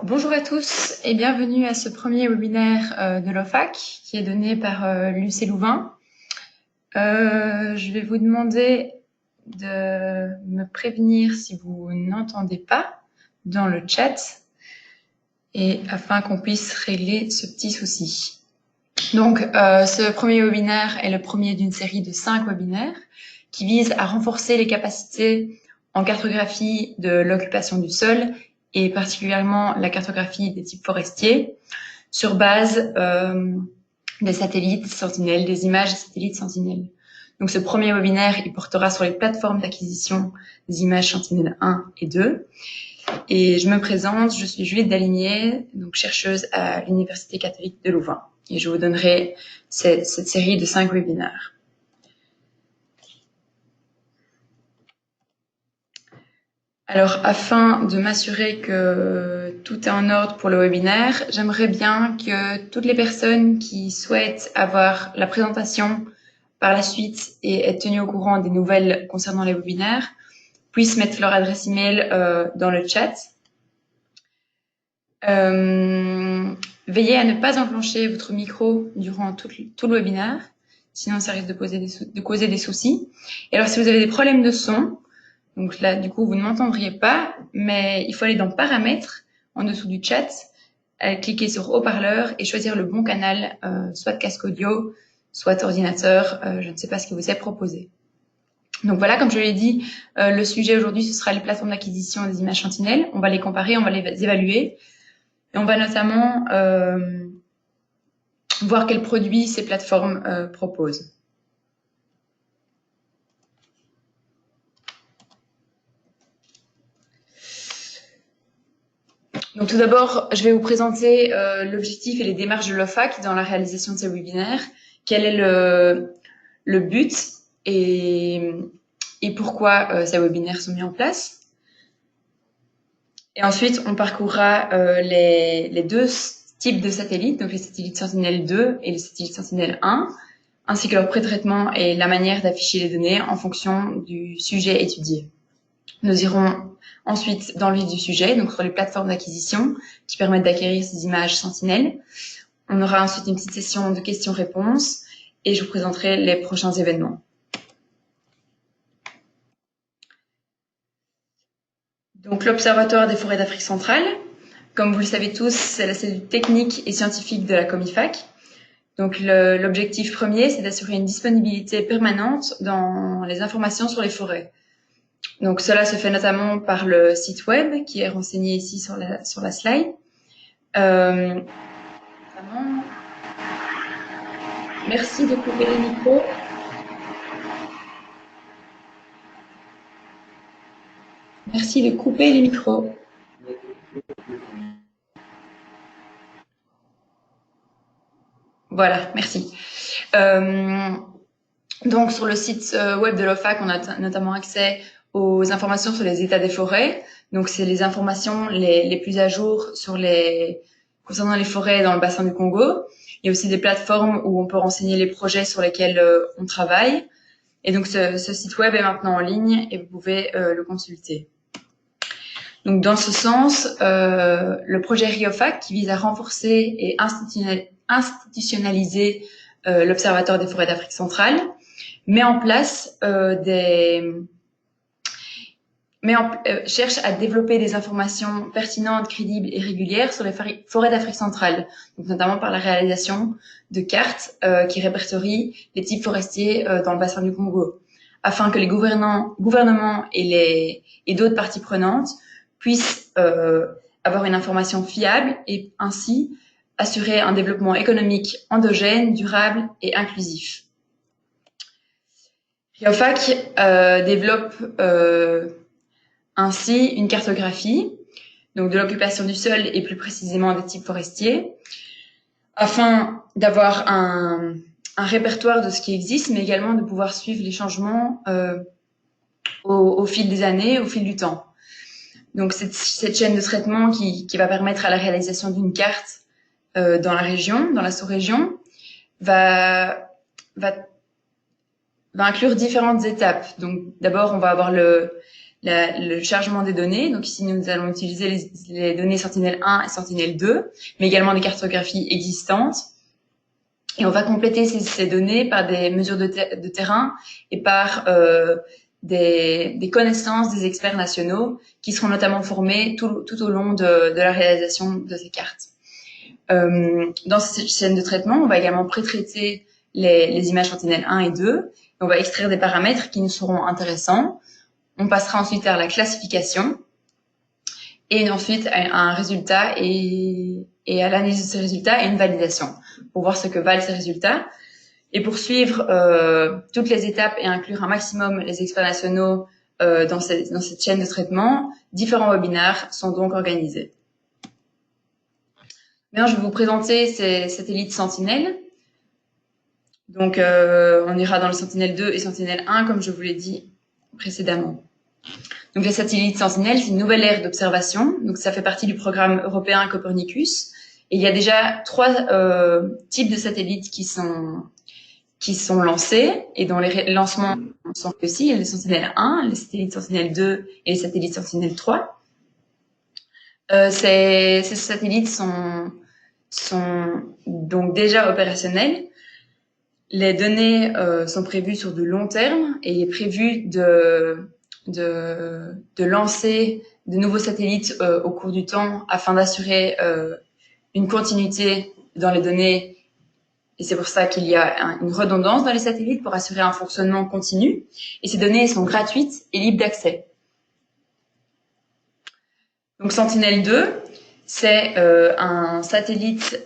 Bonjour à tous et bienvenue à ce premier webinaire de l'OFAC qui est donné par l'UC Louvain. Je vais vous demander de me prévenir si vous n'entendez pas dans le chat et afin qu'on puisse régler ce petit souci. Donc, ce premier webinaire est le premier d'une série de 5 webinaires qui visent à renforcer les capacités en cartographie de l'occupation du sol et particulièrement la cartographie des types forestiers sur base des satellites Sentinelle, des images satellites Sentinelle. Donc ce premier webinaire, il portera sur les plateformes d'acquisition des images Sentinelle 1 et 2. Et je me présente, je suis Juliette Daligné, donc chercheuse à l'Université catholique de Louvain. Et je vous donnerai cette série de 5 webinaires. Alors, afin de m'assurer que tout est en ordre pour le webinaire, j'aimerais bien que toutes les personnes qui souhaitent avoir la présentation par la suite et être tenues au courant des nouvelles concernant les webinaires puissent mettre leur adresse email dans le chat. Veillez à ne pas enclencher votre micro durant tout le webinaire, sinon ça risque de causer des soucis. Et alors, si vous avez des problèmes de son, donc là, du coup, vous ne m'entendriez pas, mais il faut aller dans Paramètres, en dessous du chat, cliquer sur Haut-parleur et choisir le bon canal, soit casque audio, soit ordinateur. Je ne sais pas ce qui vous est proposé. Donc voilà, comme je l'ai dit, le sujet aujourd'hui, ce sera les plateformes d'acquisition des images Sentinelle. On va les comparer, on va les évaluer. Et on va notamment voir quels produits ces plateformes proposent. Donc tout d'abord, je vais vous présenter l'objectif et les démarches de l'OFAC dans la réalisation de ces webinaires. Quel est le but et pourquoi ces webinaires sont mis en place. Et ensuite, on parcourra les deux types de satellites, donc les satellites Sentinelle-2 et les satellites Sentinelle-1, ainsi que leur pré-traitement et la manière d'afficher les données en fonction du sujet étudié. Nous irons ensuite dans le vif du sujet, donc sur les plateformes d'acquisition qui permettent d'acquérir ces images Sentinelle. On aura ensuite une petite session de questions-réponses et je vous présenterai les prochains événements. Donc l'Observatoire des forêts d'Afrique centrale, comme vous le savez tous, c'est la cellule technique et scientifique de la Comifac. Donc l'objectif premier, c'est d'assurer une disponibilité permanente dans les informations sur les forêts. Donc cela se fait notamment par le site web qui est renseigné ici sur la slide. Merci de couper les micros. Merci de couper les micros. Voilà, merci. Donc sur le site web de l'OFAC, on a notamment accès aux informations sur les états des forêts. Donc c'est les informations les plus à jour concernant les forêts dans le bassin du Congo. Il y a aussi des plateformes où on peut renseigner les projets sur lesquels on travaille. Et donc ce site web est maintenant en ligne et vous pouvez le consulter. Donc dans ce sens, le projet RIOFAC qui vise à renforcer et institutionnaliser l'Observatoire des forêts d'Afrique centrale met en place cherche à développer des informations pertinentes, crédibles et régulières sur les forêts d'Afrique centrale, donc notamment par la réalisation de cartes qui répertorient les types forestiers dans le bassin du Congo, afin que les gouvernements et d'autres parties prenantes puissent avoir une information fiable et ainsi assurer un développement économique endogène, durable et inclusif. RIOFAC développe ainsi une cartographie donc de l'occupation du sol et plus précisément des types forestiers, afin d'avoir un répertoire de ce qui existe, mais également de pouvoir suivre les changements au fil des années, au fil du temps. Donc cette chaîne de traitement qui va permettre à la réalisation d'une carte dans la région, dans la sous-région, va inclure différentes étapes. Donc d'abord, on va avoir le chargement des données. Donc ici, nous allons utiliser les données Sentinel-1 et Sentinel-2, mais également des cartographies existantes. Et on va compléter ces données par des mesures de terrain et par des connaissances des experts nationaux qui seront notamment formés tout au long de la réalisation de ces cartes. Dans cette chaîne de traitement, on va également pré-traiter les images Sentinel-1 et 2. Et on va extraire des paramètres qui nous seront intéressants. On passera ensuite à la classification et ensuite à un résultat et à l'analyse de ces résultats et une validation pour voir ce que valent ces résultats. Et pour suivre toutes les étapes et inclure un maximum les experts nationaux dans cette chaîne de traitement, différents webinaires sont donc organisés. Maintenant, je vais vous présenter ces satellites Sentinelle. Donc, on ira dans le Sentinel-2 et Sentinel-1, comme je vous l'ai dit précédemment. Donc, les satellites Sentinelle, c'est une nouvelle ère d'observation. Donc, ça fait partie du programme européen Copernicus. Et il y a déjà 3 types de satellites qui sont lancés et dont les lancements sont réussis. Il y a les Sentinel-1, les satellites Sentinel-2 et les satellites Sentinel-3. Ces satellites sont donc déjà opérationnels. Les données sont prévues sur de long terme et il est prévu de lancer de nouveaux satellites au cours du temps afin d'assurer une continuité dans les données. Et c'est pour ça qu'il y a une redondance dans les satellites pour assurer un fonctionnement continu. Et ces données sont gratuites et libres d'accès. Donc Sentinel-2, c'est un satellite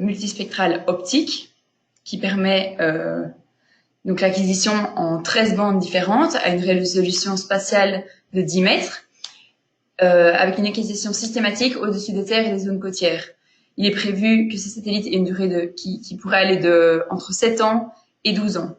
multispectral optique qui permet donc l'acquisition en 13 bandes différentes à une résolution spatiale de 10 mètres avec une acquisition systématique au-dessus des terres et des zones côtières. Il est prévu que ces satellites aient une durée qui pourrait aller entre 7 ans et 12 ans.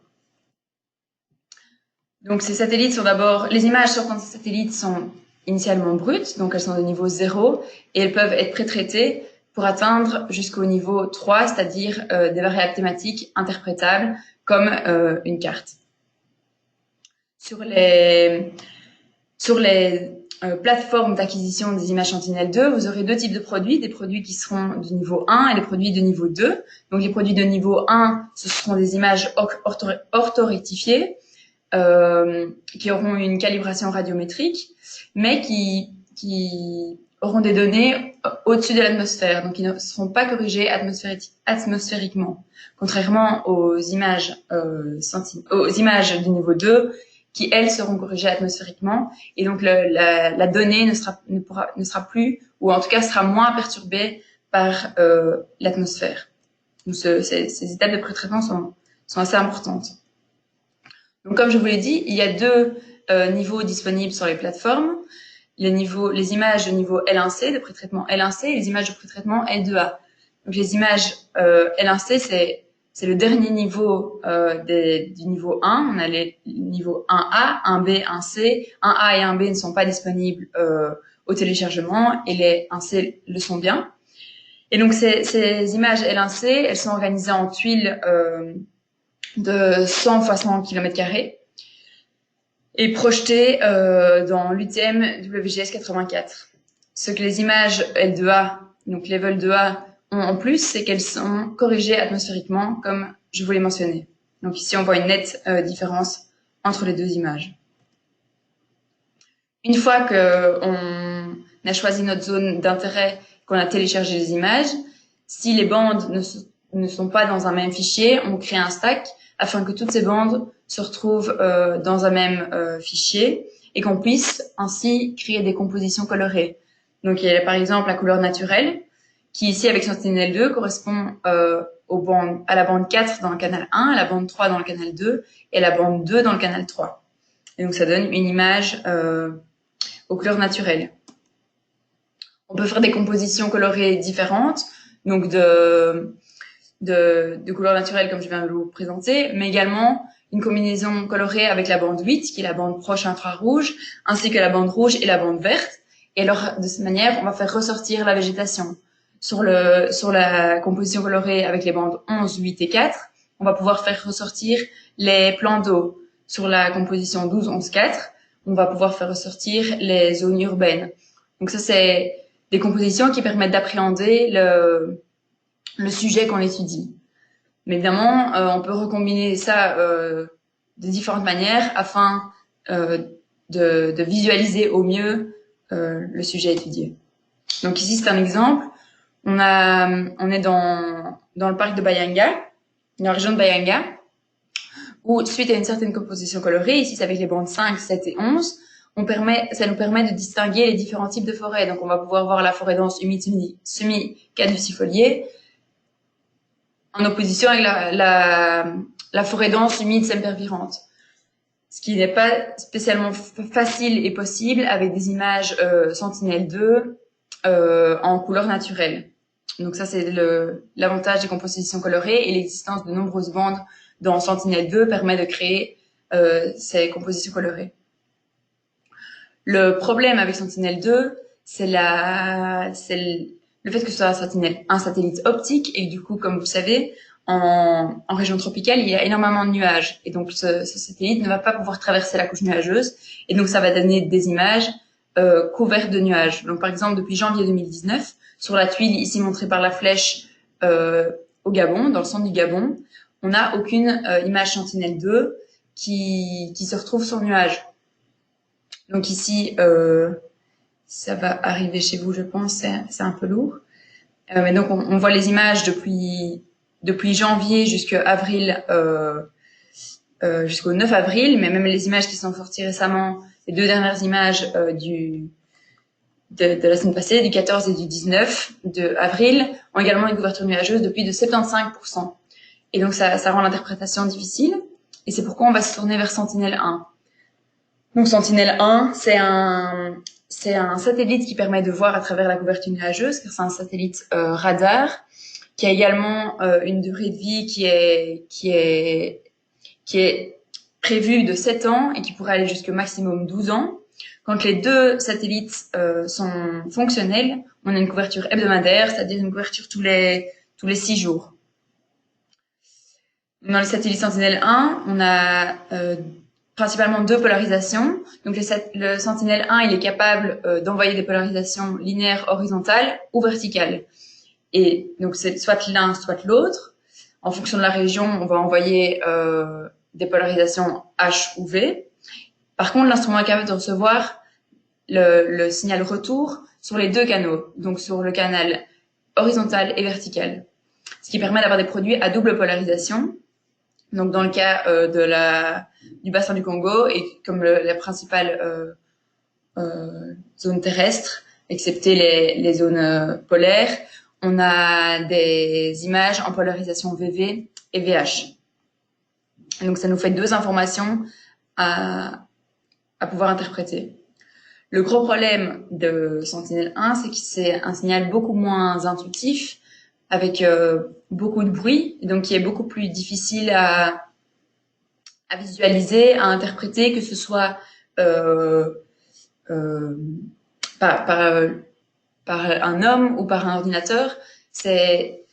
Donc ces satellites sont d'abord, les images sortant de ces satellites sont initialement brutes, donc elles sont de niveau 0 et elles peuvent être pré-traitées pour atteindre jusqu'au niveau 3, c'est-à-dire des variables thématiques interprétables comme une carte. Sur les plateformes d'acquisition des images Sentinel-2, vous aurez 2 types de produits, des produits qui seront de niveau 1 et des produits de niveau 2. Donc les produits de niveau 1, ce seront des images orthorectifiées qui auront une calibration radiométrique, mais qui auront des données au-dessus de l'atmosphère, donc ils ne seront pas corrigés atmosphériquement, contrairement aux images du niveau 2, qui elles seront corrigées atmosphériquement, et donc la donnée ne sera plus, ou en tout cas sera moins perturbée par l'atmosphère. Donc ces étapes de pré-traitement sont assez importantes. Donc comme je vous l'ai dit, il y a 2 niveaux disponibles sur les plateformes. Les images de niveau L1C, de pré-traitement L1C, et les images de pré-traitement L2A. Donc les images L1C, c'est le dernier niveau du niveau 1. On a les niveaux 1A, 1B, 1C. 1A et 1B ne sont pas disponibles au téléchargement et les 1C le sont bien. Et donc ces images L1C, elles sont organisées en tuiles de 100 x 100 km² et projetées dans l'UTM WGS 84. Ce que les images L2A, donc level 2A, ont en plus, c'est qu'elles sont corrigées atmosphériquement, comme je vous l'ai mentionné. Donc ici, on voit une nette différence entre les 2 images. Une fois qu'on a choisi notre zone d'intérêt, qu'on a téléchargé les images, si les bandes ne sont pas dans un même fichier, on crée un stack afin que toutes ces bandes se retrouvent dans un même fichier et qu'on puisse ainsi créer des compositions colorées. Donc il y a par exemple la couleur naturelle qui ici avec Sentinel-2 correspond à la bande 4 dans le canal 1, à la bande 3 dans le canal 2 et à la bande 2 dans le canal 3. Et donc ça donne une image aux couleurs naturelles. On peut faire des compositions colorées différentes, donc de couleurs naturelles comme je viens de vous présenter, mais également une combinaison colorée avec la bande 8, qui est la bande proche infrarouge, ainsi que la bande rouge et la bande verte. Et alors, de cette manière, on va faire ressortir la végétation. Sur la composition colorée avec les bandes 11, 8 et 4, on va pouvoir faire ressortir les plans d'eau. Sur la composition 12, 11, 4, on va pouvoir faire ressortir les zones urbaines. Donc ça, c'est des compositions qui permettent d'appréhender le sujet qu'on étudie. Mais évidemment, on peut recombiner ça de différentes manières afin de visualiser au mieux le sujet étudié. Donc ici, c'est un exemple. On est dans le parc de Bayanga, dans la région de Bayanga, où suite à une certaine composition colorée, ici c'est avec les bandes 5, 7 et 11, ça nous permet de distinguer les différents types de forêts. Donc on va pouvoir voir la forêt dense humide semi-caducifoliée en opposition avec la forêt dense humide sempervirente. Ce qui n'est pas spécialement facile et possible avec des images Sentinelle-2 en couleur naturelle. Donc ça, c'est l'avantage des compositions colorées, et l'existence de nombreuses bandes dans Sentinelle-2 permet de créer ces compositions colorées. Le problème avec Sentinelle-2, c'est le fait que ce soit un satellite optique, et du coup, comme vous savez, en région tropicale, il y a énormément de nuages, et donc ce satellite ne va pas pouvoir traverser la couche nuageuse, et donc ça va donner des images couvertes de nuages. Donc par exemple, depuis janvier 2019, sur la tuile ici montrée par la flèche au Gabon, dans le centre du Gabon, on n'a aucune image Sentinelle-2 qui se retrouve sur nuage. Donc ici, ça va arriver chez vous, je pense, c'est un peu lourd. Mais donc on voit les images depuis janvier jusqu'au 9 avril, mais même les images qui sont sorties récemment, les 2 dernières images de la semaine passée, du 14 et du 19 avril, ont également une couverture nuageuse depuis de 75%. Et donc ça rend l'interprétation difficile, et c'est pourquoi on va se tourner vers Sentinelle-1. Donc Sentinelle-1, c'est un satellite qui permet de voir à travers la couverture nuageuse, car c'est un satellite radar, qui a également une durée de vie qui est prévue de 7 ans et qui pourrait aller jusqu'au maximum 12 ans. Quand les 2 satellites sont fonctionnels, on a une couverture hebdomadaire, c'est-à-dire une couverture tous les 6 jours. Dans le satellite Sentinelle-1, on a principalement 2 polarisations. Donc le Sentinelle-1, il est capable d'envoyer des polarisations linéaires horizontales ou verticales. Et donc c'est soit l'un, soit l'autre. En fonction de la région, on va envoyer des polarisations H ou V. Par contre, l'instrument est capable de recevoir le signal retour sur les 2 canaux, donc sur le canal horizontal et vertical, ce qui permet d'avoir des produits à double polarisation. Donc dans le cas du bassin du Congo, et comme la principale zone terrestre, excepté les zones polaires, on a des images en polarisation VV et VH. Donc ça nous fait 2 informations à pouvoir interpréter. Le gros problème de Sentinelle-1, c'est que c'est un signal beaucoup moins intuitif, avec beaucoup de bruit, donc qui est beaucoup plus difficile à visualiser, à interpréter, que ce soit par un homme ou par un ordinateur. C'est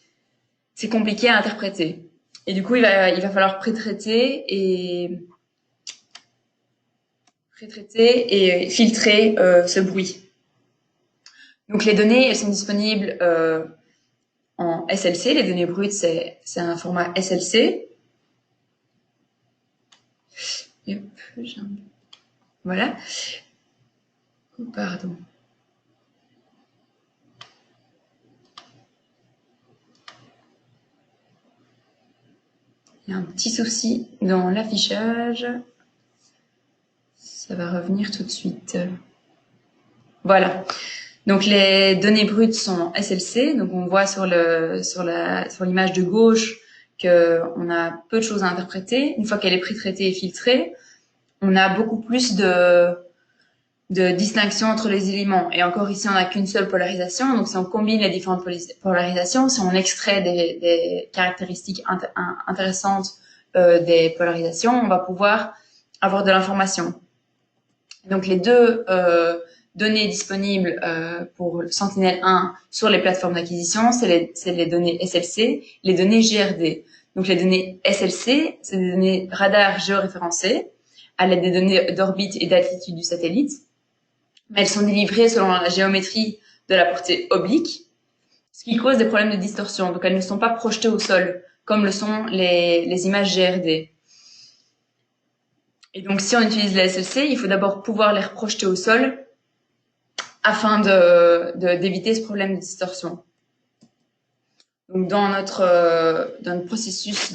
compliqué à interpréter. Et du coup, il va falloir pré-traiter et filtrer ce bruit. Donc les données, elles sont disponibles en SLC. Les données brutes, c'est un format SLC. Voilà. Oh, pardon. Il y a un petit souci dans l'affichage. Ça va revenir tout de suite. Voilà. Donc les données brutes sont SLC. Donc on voit sur l'image de gauche qu'on a peu de choses à interpréter. Une fois qu'elle est pré-traitée et filtrée, on a beaucoup plus de distinction entre les éléments. Et encore ici, on n'a qu'une seule polarisation. Donc si on combine les différentes polarisations, si on extrait des caractéristiques intéressantes des polarisations, on va pouvoir avoir de l'information. Donc les 2 données disponibles pour Sentinelle-1 sur les plateformes d'acquisition, c'est les données SLC, les données GRD. Donc les données SLC, c'est des données radar géoréférencées, à l'aide des données d'orbite et d'altitude du satellite. Mais elles sont délivrées selon la géométrie de la portée oblique, ce qui cause des problèmes de distorsion. Donc elles ne sont pas projetées au sol, comme le sont les images GRD. Et donc si on utilise la SLC, il faut d'abord pouvoir les reprojeter au sol afin d'éviter ce problème de distorsion. Donc dans notre processus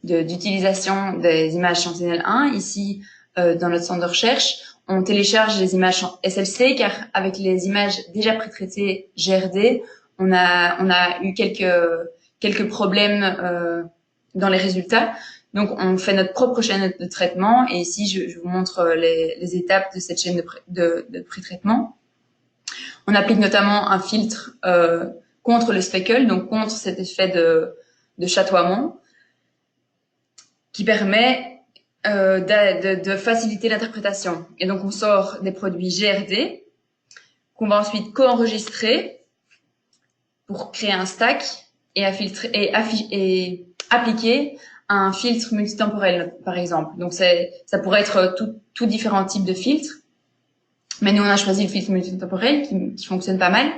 d'utilisation des images Sentinel-1, ici dans notre centre de recherche, on télécharge les images SLC car avec les images déjà pré-traitées GRD, on a eu quelques problèmes dans les résultats. Donc on fait notre propre chaîne de traitement et ici je vous montre les étapes de cette chaîne de pré-traitement. On applique notamment un filtre contre le speckle, donc contre cet effet de chatoiement, qui permet de faciliter l'interprétation. Et donc on sort des produits GRD qu'on va ensuite co-enregistrer pour créer un stack et appliquer un filtre multitemporel, par exemple. Donc ça pourrait être tout différents types de filtres. Mais nous, on a choisi le filtre multitemporel qui fonctionne pas mal.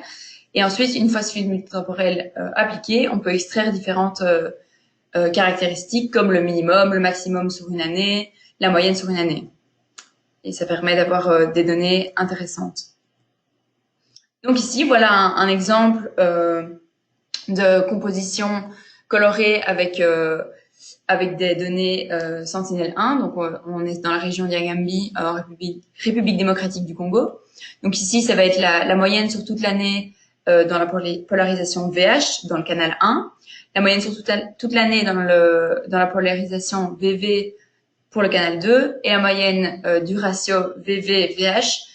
Et ensuite, une fois ce filtre multitemporel appliqué, on peut extraire différentes caractéristiques comme le minimum, le maximum sur une année, la moyenne sur une année. Et ça permet d'avoir des données intéressantes. Donc ici, voilà un exemple de composition colorée avec des données Sentinel-1. Donc, on est dans la région d'Yagambi, en République démocratique du Congo. Donc ici, ça va être la moyenne sur toute l'année dans la polarisation VH, dans le canal 1. La moyenne sur toute l'année dans la polarisation VV pour le canal 2. Et la moyenne du ratio VV-VH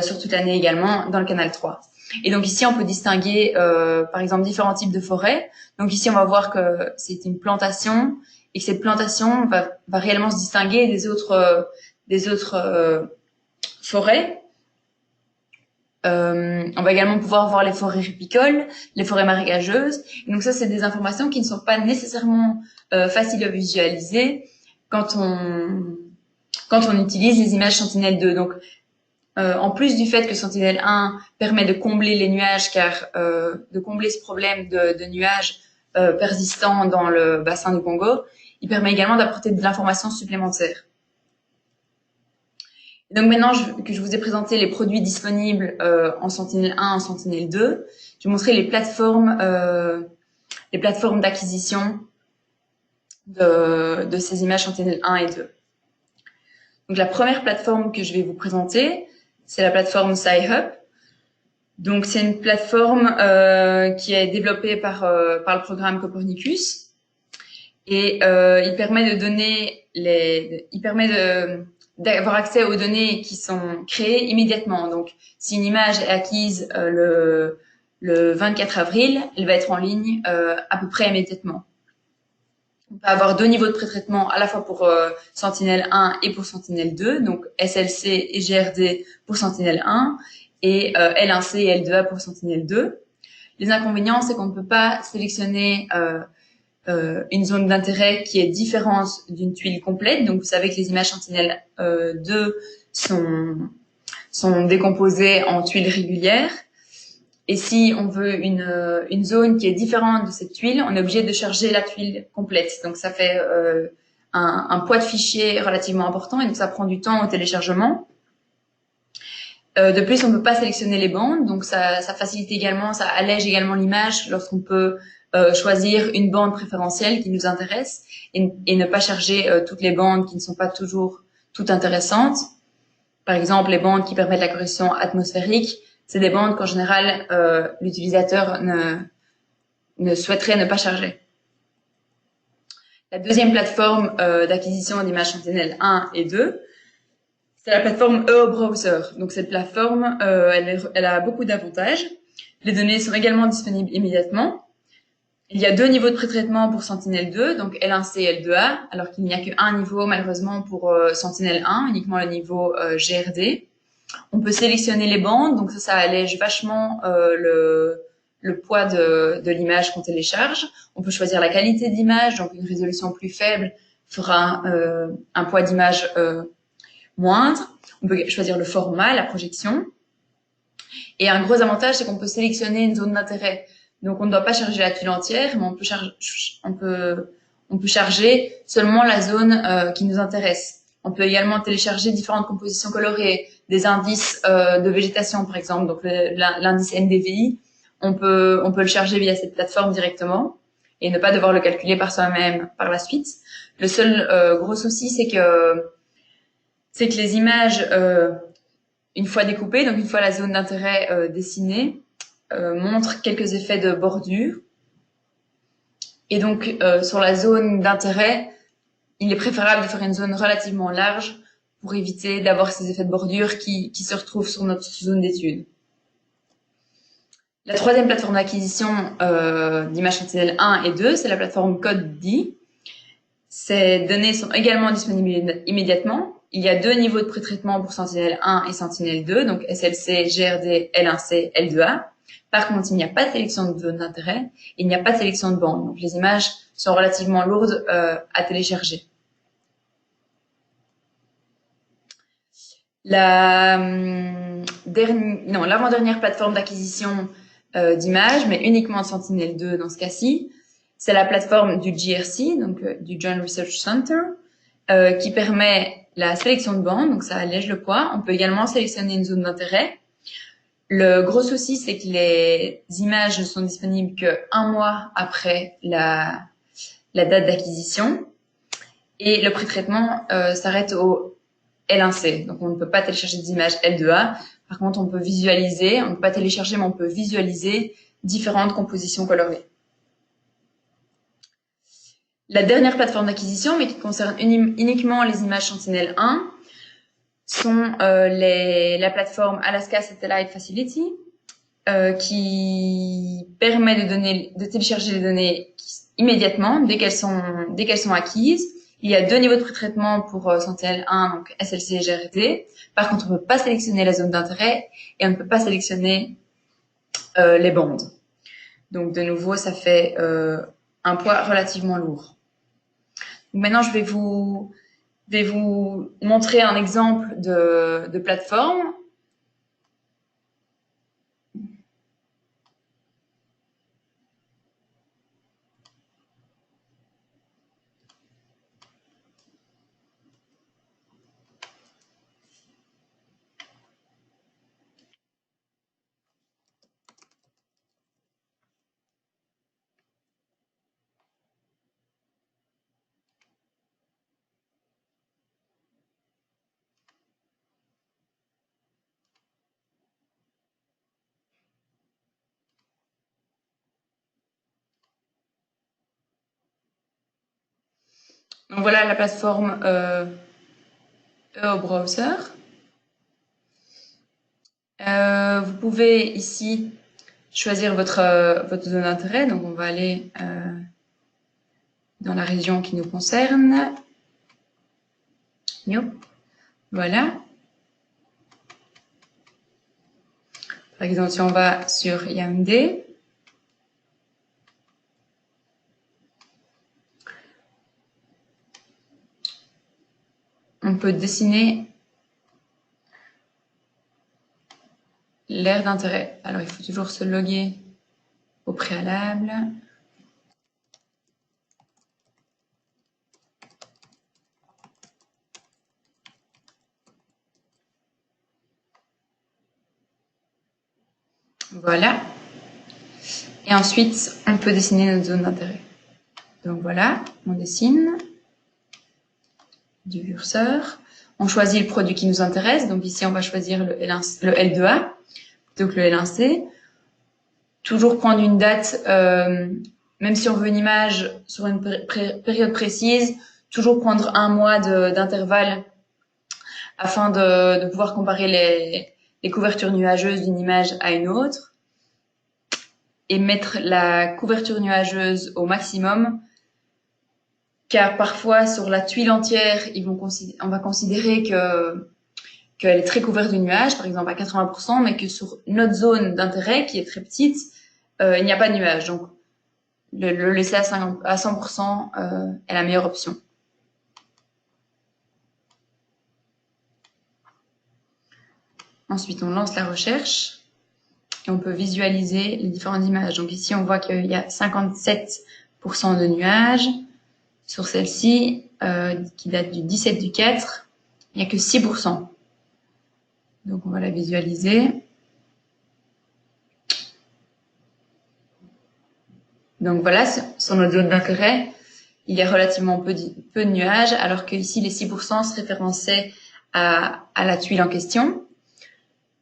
sur toute l'année également dans le canal 3. Et donc ici, on peut distinguer, par exemple, différents types de forêts. Donc ici, on va voir que c'est une plantation et que cette plantation va réellement se distinguer des autres forêts. On va également pouvoir voir les forêts ripicoles, les forêts marécageuses. Et donc ça, c'est des informations qui ne sont pas nécessairement faciles à visualiser quand on utilise les images Sentinel-2. Donc en plus du fait que Sentinel-1 permet de combler les nuages, de combler ce problème de nuages persistants dans le bassin du Congo, il permet également d'apporter de l'information supplémentaire. Donc maintenant que je vous ai présenté les produits disponibles en Sentinel-1, en Sentinel-2, je vais vous montrer les plateformes d'acquisition de ces images Sentinel-1 et 2. Donc la première plateforme que je vais vous présenter, c'est la plateforme Sci-Hub. Donc c'est une plateforme qui est développée par le programme Copernicus et il permet d'avoir accès aux données qui sont créées immédiatement. Donc si une image est acquise le 24 avril, elle va être en ligne à peu près immédiatement. On peut avoir deux niveaux de pré-traitement à la fois pour Sentinel-1 et pour Sentinel-2, donc SLC et GRD pour Sentinel-1 et L1C et L2A pour Sentinel-2. Les inconvénients, c'est qu'on ne peut pas sélectionner une zone d'intérêt qui est différente d'une tuile complète. Donc vous savez que les images Sentinel-2 sont décomposées en tuiles régulières. Et si on veut une zone qui est différente de cette tuile, on est obligé de charger la tuile complète. Donc ça fait un poids de fichier relativement important et donc ça prend du temps au téléchargement. De plus, on ne peut pas sélectionner les bandes, donc ça facilite également, ça allège également l'image lorsqu'on peut choisir une bande préférentielle qui nous intéresse et ne pas charger toutes les bandes qui ne sont pas toujours toutes intéressantes. Par exemple, les bandes qui permettent la correction atmosphérique, c'est des bandes qu'en général, l'utilisateur ne souhaiterait ne pas charger. La deuxième plateforme d'acquisition d'images Sentinel-1 et 2, c'est la plateforme EO-Browser. Donc cette plateforme, elle a beaucoup d'avantages. Les données sont également disponibles immédiatement. Il y a deux niveaux de pré-traitement pour Sentinel-2, donc L1C et L2A, alors qu'il n'y a qu'un niveau malheureusement pour Sentinel-1, uniquement le niveau GRD. On peut sélectionner les bandes, donc ça allège vachement le poids de l'image qu'on télécharge. On peut choisir la qualité d'image, donc une résolution plus faible fera un poids d'image moindre. On peut choisir le format, la projection. Et un gros avantage, c'est qu'on peut sélectionner une zone d'intérêt. Donc, on ne doit pas charger la tuile entière, mais on peut charger seulement la zone qui nous intéresse. On peut également télécharger différentes compositions colorées, des indices de végétation, par exemple, donc l'indice NDVI. On peut le charger via cette plateforme directement et ne pas devoir le calculer par soi-même par la suite. Le seul gros souci, c'est que les images, une fois découpées, donc une fois la zone d'intérêt dessinée, montrent quelques effets de bordure. Et donc, sur la zone d'intérêt, il est préférable de faire une zone relativement large pour éviter d'avoir ces effets de bordure qui se retrouvent sur notre zone d'étude. La troisième plateforme d'acquisition d'images Sentinel-1 et 2, c'est la plateforme CodeD. Ces données sont également disponibles immédiatement. Il y a 2 niveaux de pré-traitement pour Sentinel-1 et Sentinel-2, donc SLC, GRD, L1C, L2A. Par contre, il n'y a pas de sélection de zone d'intérêt, il n'y a pas de sélection de bande. Donc, les images sont relativement lourdes à télécharger. L'avant-dernière plateforme d'acquisition d'images, mais uniquement de Sentinel-2 dans ce cas-ci, c'est la plateforme du GRC, donc du Joint Research Center, qui permet la sélection de bandes, donc ça allège le poids. On peut également sélectionner une zone d'intérêt. Le gros souci, c'est que les images ne sont disponibles qu'1 mois après la date d'acquisition. Et le pré-traitement s'arrête au L1C. Donc, on ne peut pas télécharger des images L2A. Par contre, on peut visualiser, on ne peut pas télécharger, mais on peut visualiser différentes compositions colorées. La dernière plateforme d'acquisition, mais qui concerne uniquement les images Sentinel-1, sont la plateforme Alaska Satellite Facility, qui permet de télécharger les données immédiatement dès qu'elles sont acquises. Il y a 2 niveaux de pré-traitement pour Sentinel-1, donc SLC et GRD. Par contre, on ne peut pas sélectionner la zone d'intérêt et on ne peut pas sélectionner les bandes. Donc, de nouveau, ça fait un poids relativement lourd. Donc, maintenant, je vais vous montrer un exemple de plateforme. Donc voilà la plateforme Browser. Vous pouvez ici choisir votre zone d'intérêt. Donc on va aller dans la région qui nous concerne. Yop. Voilà. Par exemple, si on va sur Yaoundé, on peut dessiner l'aire d'intérêt. Alors, il faut toujours se loguer au préalable. Voilà. Et ensuite, on peut dessiner notre zone d'intérêt. Donc voilà, on dessine du curseur. On choisit le produit qui nous intéresse. Donc ici, on va choisir le L2A plutôt que le L1C. Toujours prendre une date, même si on veut une image sur une période précise, toujours prendre 1 mois d'intervalle afin de pouvoir comparer les couvertures nuageuses d'une image à une autre et mettre la couverture nuageuse au maximum, car parfois sur la tuile entière, on va considérer qu'elle est très couverte de nuages, par exemple à 80%, mais que sur notre zone d'intérêt, qui est très petite, il n'y a pas de nuages. Donc, le laisser à 100% est la meilleure option. Ensuite, on lance la recherche et on peut visualiser les différentes images. Donc ici, on voit qu'il y a 57% de nuages. Sur celle-ci, qui date du 17/4, il n'y a que 6%. Donc on va la visualiser. Donc voilà, sur notre zone d'intérêt, il y a relativement peu de nuages, alors que ici les 6% se référençaient à la tuile en question.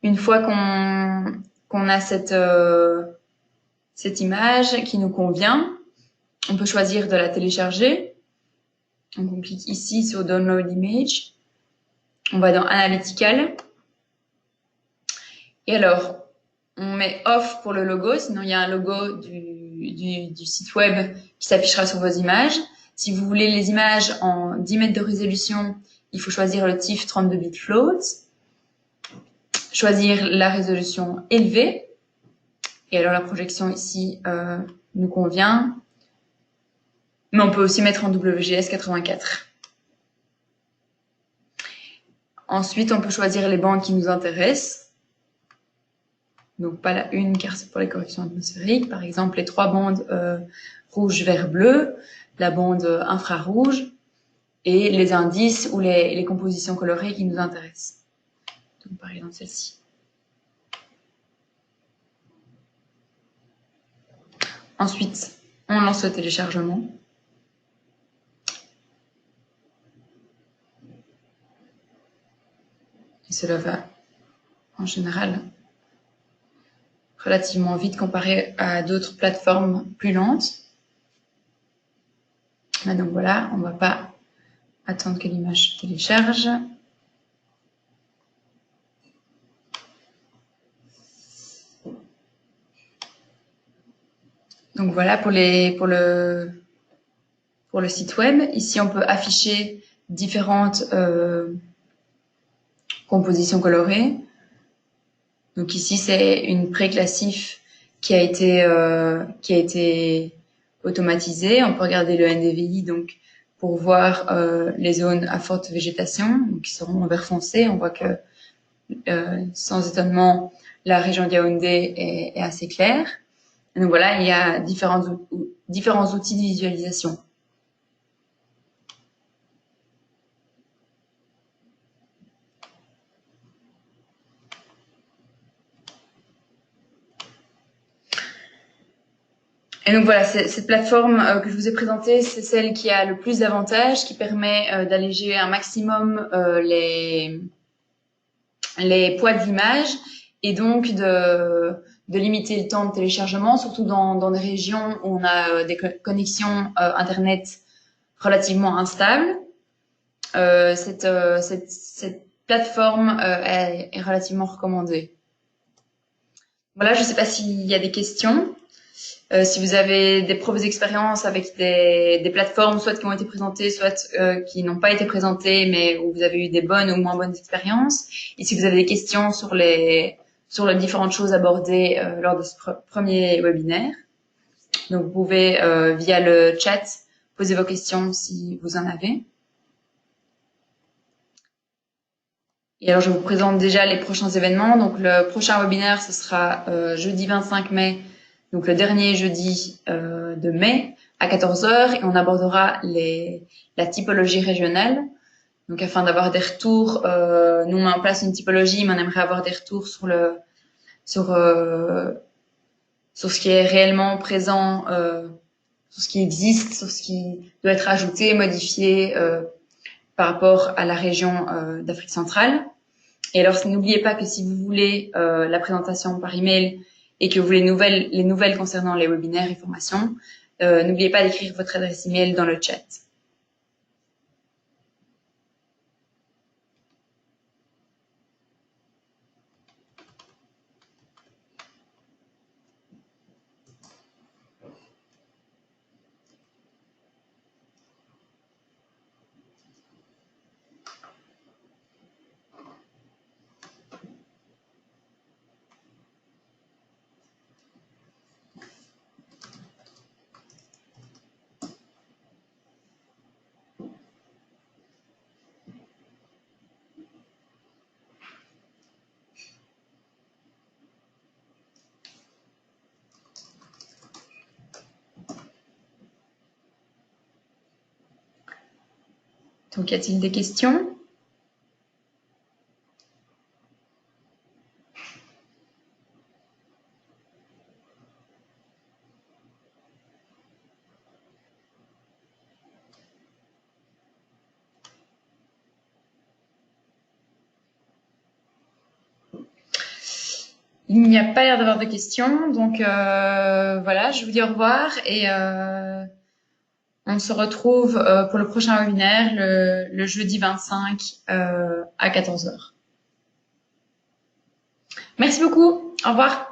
Une fois qu'on a cette image qui nous convient, on peut choisir de la télécharger. Donc on clique ici sur Download Image. On va dans Analytical. Et alors, on met Off pour le logo, sinon il y a un logo du site web qui s'affichera sur vos images. Si vous voulez les images en 10 mètres de résolution, il faut choisir le TIFF 32 bits float. Choisir la résolution élevée. Et alors la projection ici nous convient. Mais on peut aussi mettre en WGS 84. Ensuite, on peut choisir les bandes qui nous intéressent. Donc pas la une car c'est pour les corrections atmosphériques. Par exemple, les 3 bandes rouge, vert, bleu, la bande infrarouge et les indices ou les compositions colorées qui nous intéressent. Donc par exemple celle-ci. Ensuite, on lance le téléchargement. Et cela va, en général, relativement vite comparé à d'autres plateformes plus lentes. Mais donc voilà, on ne va pas attendre que l'image se télécharge. Donc voilà pour le site web. Ici, on peut afficher différentes compositions colorées. Donc ici, c'est une préclassif qui a été automatisée. On peut regarder le NDVI donc pour voir les zones à forte végétation, donc qui seront en vert foncé. On voit que sans étonnement, la région de Yaoundé est assez claire. Et donc voilà, il y a différents outils de visualisation. Et donc voilà, cette plateforme que je vous ai présentée, c'est celle qui a le plus d'avantages, qui permet d'alléger un maximum les poids d'image et donc de limiter le temps de téléchargement, surtout dans des régions où on a des connexions Internet relativement instables. Cette plateforme est relativement recommandée. Voilà, je ne sais pas s'il y a des questions. Si vous avez des propres expériences avec des plateformes, soit qui ont été présentées, soit qui n'ont pas été présentées, mais où vous avez eu des bonnes ou moins bonnes expériences. Et si vous avez des questions sur les différentes choses abordées lors de ce premier webinaire. Donc vous pouvez via le chat poser vos questions si vous en avez. Et alors je vous présente déjà les prochains événements. Donc le prochain webinaire, ce sera jeudi 25 mai. Donc le dernier jeudi de mai à 14 h et on abordera la typologie régionale. Donc afin d'avoir des retours, nous on met en place une typologie, mais on aimerait avoir des retours sur ce qui est réellement présent, sur ce qui existe, sur ce qui doit être ajouté, modifié par rapport à la région d'Afrique centrale. Et alors n'oubliez pas que si vous voulez la présentation par email et que vous voulez les nouvelles concernant les webinaires et formations, n'oubliez pas d'écrire votre adresse email dans le chat. Donc, y a-t-il des questions? Il n'y a pas l'air d'avoir de questions, donc voilà, je vous dis au revoir et on se retrouve pour le prochain webinaire le jeudi 25 à 14 h. Merci beaucoup, au revoir.